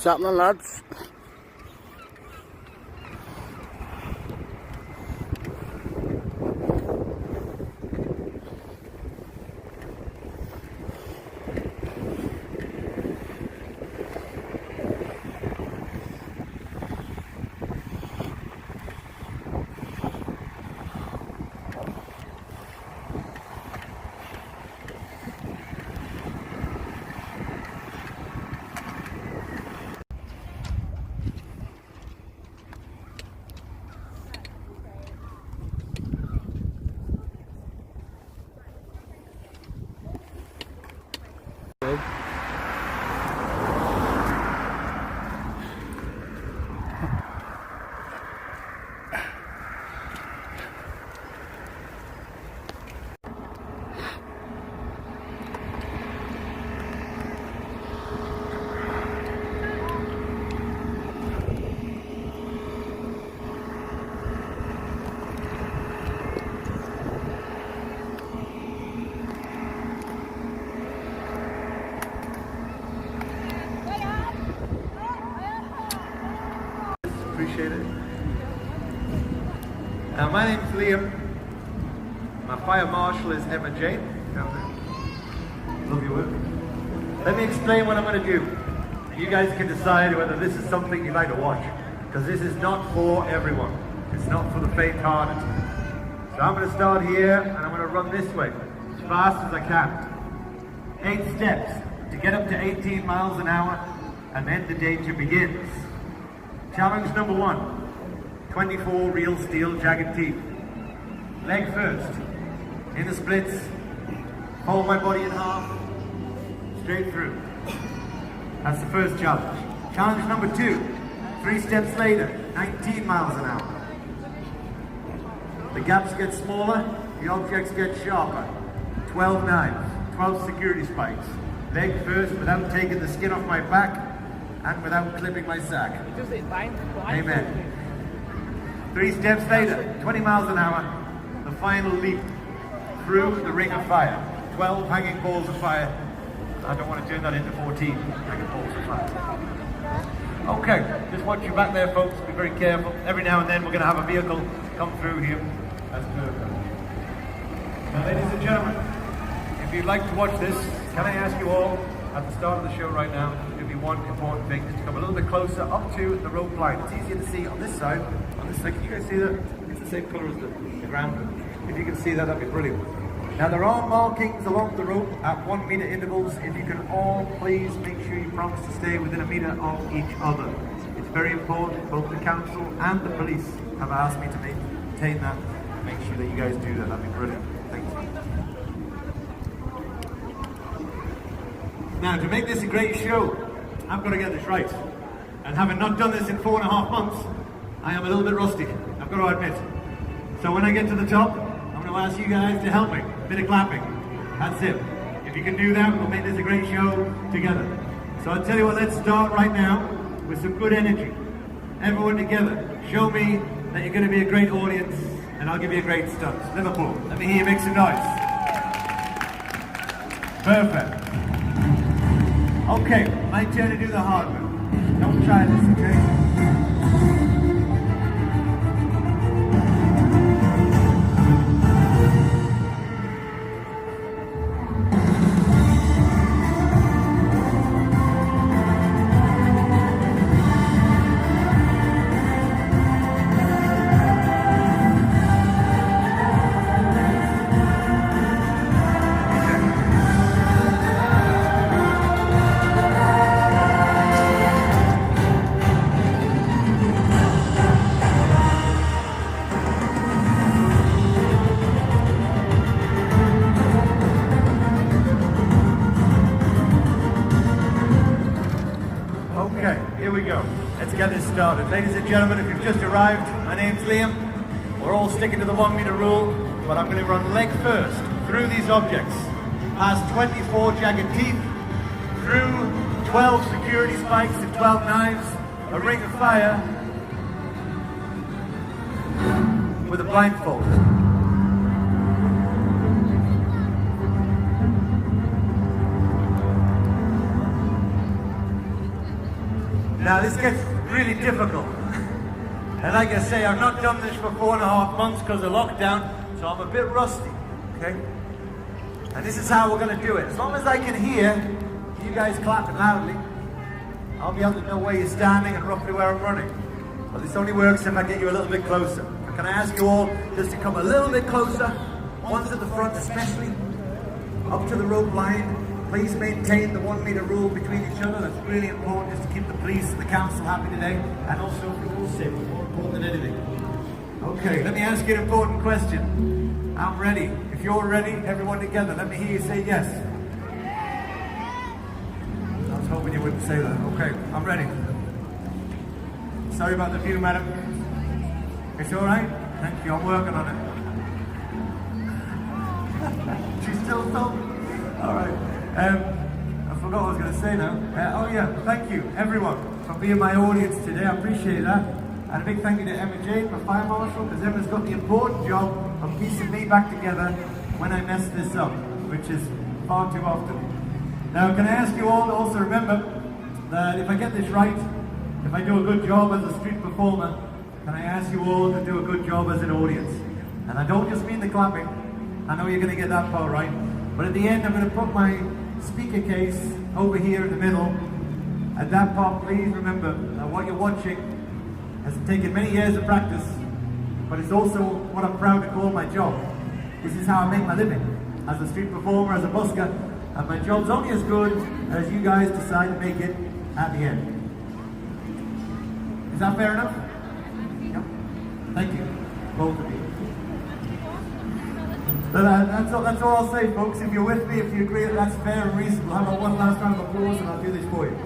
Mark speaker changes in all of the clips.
Speaker 1: happening, lads?
Speaker 2: Appreciate it. My name's Liam. My fire marshal is Emma Jane. Love your work. Let me explain what I'm going to do. You guys can decide whether this is something you'd like to watch, because this is not for everyone. It's not for the faint-hearted. So I'm going to start here and I'm going to run this way as fast as I can. 8 steps to get up to 18 miles an hour, and then the danger begins. Challenge number 1, 24 real steel jagged teeth. Leg first, in the splits, fold my body in half, straight through. That's the first challenge. Challenge number 2, 3 steps later, 19 miles an hour. The gaps get smaller, the objects get sharper. 12 knives, 12 security spikes. Leg first without taking the skin off my back, and without clipping my sack. Amen. 3 steps later, 20 miles an hour, the final leap through the ring of fire. 12 hanging balls of fire. I don't want to turn that into 14 hanging balls of fire. Okay, just watch your back there, folks. Be very careful. Every now and then we're going to have a vehicle come through here. That's perfect. Now, ladies and gentlemen, if you'd like to watch this, can I ask you all, at the start of the show right now, it'd be one important thing, just to come a little bit closer up to the rope line. It's easier to see on this side. On this side, can you guys see that? It's the same colour as the ground. If you can see that, that'd be brilliant. Now, there are markings along the rope at 1 metre intervals. If you can all please make sure you promise to stay within a metre of each other. It's very important. Both the council and the police have asked me to maintain that. Make sure that you guys do that. That'd be brilliant. Thank you. Now, to make this a great show, I've got to get this right. And having not done this in 4.5 months, I am a little bit rusty, I've got to admit. So when I get to the top, I'm going to ask you guys to help me. A bit of clapping. That's it. If you can do that, we'll make this a great show together. So I'll tell you what, let's start right now with some good energy. Everyone together, show me that you're going to be a great audience, and I'll give you a great stunt. Liverpool, let me hear you make some noise. Perfect. Okay, my turn to do the hard move. Don't try this, okay? Get this started. Ladies and gentlemen, if you've just arrived, my name's Liam. We're all sticking to the 1 metre rule, but I'm going to run leg first through these objects, past 24 jagged teeth, through 12 security spikes and 12 knives, a ring of fire, with a blindfold. Now this gets really difficult. And like I say, I've not done this for 4.5 months because of lockdown, so I'm a bit rusty, okay? And this is how we're going to do it. As long as I can hear you guys clapping loudly, I'll be able to know where you're standing and roughly where I'm running. But this only works if I get you a little bit closer. Can I ask you all just to come a little bit closer, ones at the front especially, up to the rope line. Please maintain the 1 meter rule between each other. That's really important just to keep the police and the council happy today, and also for your safety, more important than anything. Okay, let me ask you an important question. I'm ready. If you're ready, everyone together, let me hear you say yes. I was hoping you wouldn't say that. Okay, I'm ready. Sorry about the view, madam. It's all right? Thank you, I'm working on it. She's still talking? All right. I forgot what I was going to say now. Oh yeah, thank you everyone for being my audience today. I appreciate that. And a big thank you to Emma Jane, my fire marshal, because Emma's got the important job of piecing me back together when I mess this up, which is far too often. Now, can I ask you all to also remember that if I get this right, if I do a good job as a street performer, can I ask you all to do a good job as an audience? And I don't just mean the clapping. I know you're going to get that part right. But at the end, I'm going to put my speaker case over here in the middle. At that part, please remember that what you're watching has taken many years of practice, but it's also what I'm proud to call my job. This is how I make my living, as a street performer, as a busker, and my job's only as good as you guys decide to make it at the end. Is that fair enough? Yeah. Thank you, both of you. So that's all I'll say, folks. If you're with me, if you agree that that's fair and reasonable, how about one last round of applause and I'll do this for you.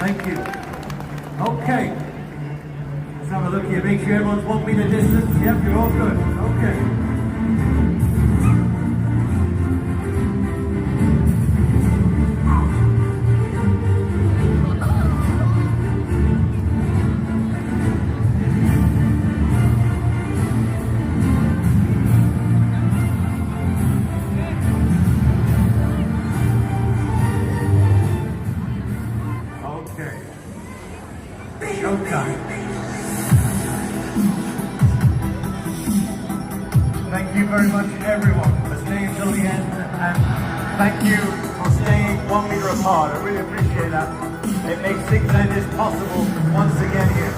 Speaker 2: Thank you. Okay. Let's have a look here. Make sure everyone's 1 meter distance. Yep, you're all good. Okay. Thank you very much, everyone, for staying until the end, and thank you for staying 1 meter apart. I really appreciate that. It makes things like this possible once again here.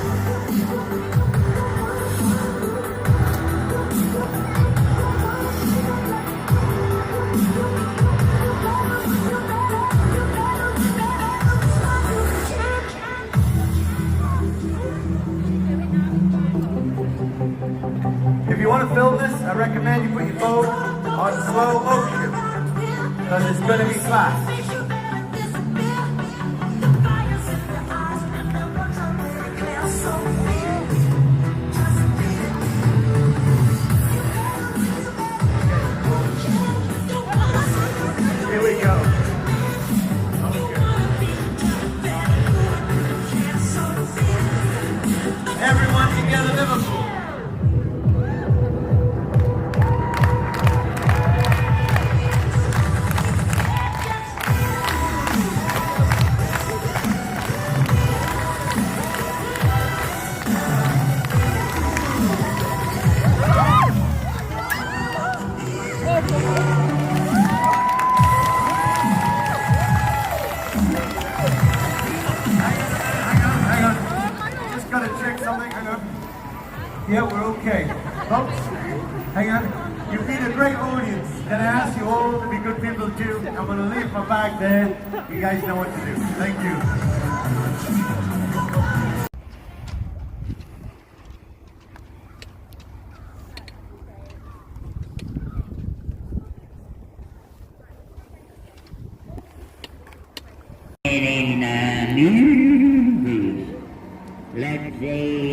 Speaker 2: If you want to film this, I recommend you put your phone on slow motion, because it's going to be fast. Here we go. Okay. Everyone together, Liverpool. Yeah, we're okay. Folks, hang on. You've been a great audience. Can I ask you all to be good people too? I'm going to leave my bag there. You guys know what to do. Thank you.
Speaker 1: Let's see.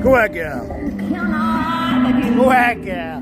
Speaker 3: Go ahead, girl. Go ahead, girl.